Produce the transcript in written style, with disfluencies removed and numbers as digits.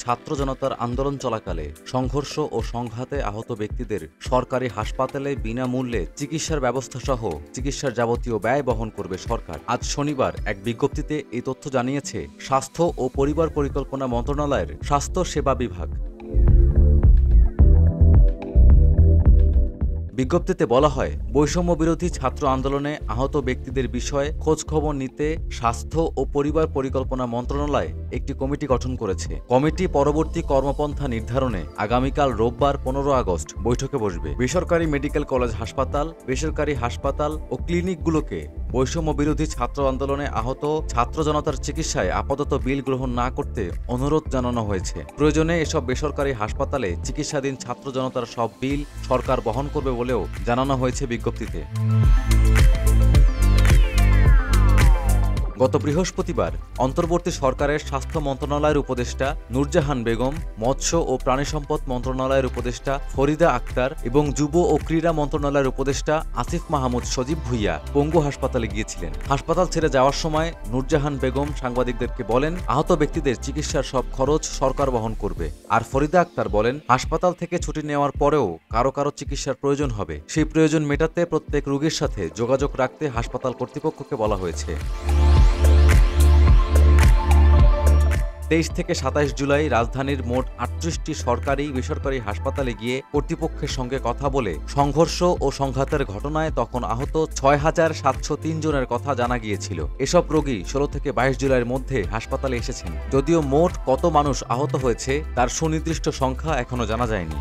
ছাত্র জনতার আন্দোলন চলাকালে সংঘর্ষ ও সংঘাতে আহত ব্যক্তিদের সরকারি হাসপাতালে বিনামূল্যে চিকিৎসার ব্যবস্থা সহ চিকিৎসার যাবতীয় ব্যয় বহন করবে সরকার। আজ শনিবার এক বিজ্ঞপ্তিতে এই তথ্য জানিয়েছে স্বাস্থ্য ও পরিবার পরিকল্পনা মন্ত্রণালয়ের স্বাস্থ্য সেবা বিভাগ। বিজ্ঞপ্তিতে বলা হয়, বৈষম্য বিরোধী ছাত্র আন্দোলনে আহত ব্যক্তিদের বিষয়ে খোঁজখবর নিতে স্বাস্থ্য ও পরিবার পরিকল্পনা মন্ত্রণালয় একটি কমিটি গঠন করেছে। কমিটি পরবর্তী কর্মপন্থা নির্ধারণে আগামীকাল রোববার 15 আগস্ট বৈঠকে বসবে। বেসরকারি মেডিকেল কলেজ হাসপাতাল, বেসরকারি হাসপাতাল ও ক্লিনিকগুলোকে বৈষম্য বিরোধী ছাত্র আন্দোলনে আহত ছাত্র জনতার চিকিৎসায় আপাতত বিল গ্রহণ না করতে অনুরোধ জানানো হয়েছে। প্রয়োজনে এসব বেসরকারি হাসপাতালে চিকিৎসাধীন ছাত্র জনতার সব বিল সরকার বহন করবে বলেও জানানো হয়েছে বিজ্ঞপ্তিতে। গত বৃহস্পতিবার অন্তর্বর্তী সরকারের স্বাস্থ্য মন্ত্রণালয়ের উপদেষ্টা নূরজাহান বেগম, মৎস্য ও প্রাণিসম্পদ মন্ত্রণালয়ের উপদেষ্টা ফরিদা আক্তার এবং যুব ও ক্রীড়া মন্ত্রণালয়ের উপদেষ্টা আসিফ মাহমুদ সজীব ভুইয়া পঙ্গু হাসপাতালে গিয়েছিলেন। হাসপাতাল ছেড়ে যাওয়ার সময় নূরজাহান বেগম সাংবাদিকদেরকে বলেন, আহত ব্যক্তিদের চিকিৎসার সব খরচ সরকার বহন করবে। আর ফরিদা আক্তার বলেন, হাসপাতাল থেকে ছুটি নেওয়ার পরেও কারো কারো চিকিৎসার প্রয়োজন হবে। সেই প্রয়োজন মেটাতে প্রত্যেক রোগীর সাথে যোগাযোগ রাখতে হাসপাতাল কর্তৃপক্ষকে বলা হয়েছে। 23 থেকে 27 জুলাই রাজধানীর মোট 38টি সরকারি বেসরকারি হাসপাতালে গিয়ে কর্তৃপক্ষের সঙ্গে কথা বলে সংঘর্ষ ও সংঘাতের ঘটনায় তখন আহত 6,703 জনের কথা জানা গিয়েছিল। এসব রোগী 16 থেকে 22 জুলাইয়ের মধ্যে হাসপাতালে এসেছেন। যদিও মোট কত মানুষ আহত হয়েছে তার সুনির্দিষ্ট সংখ্যা এখনো জানা যায়নি।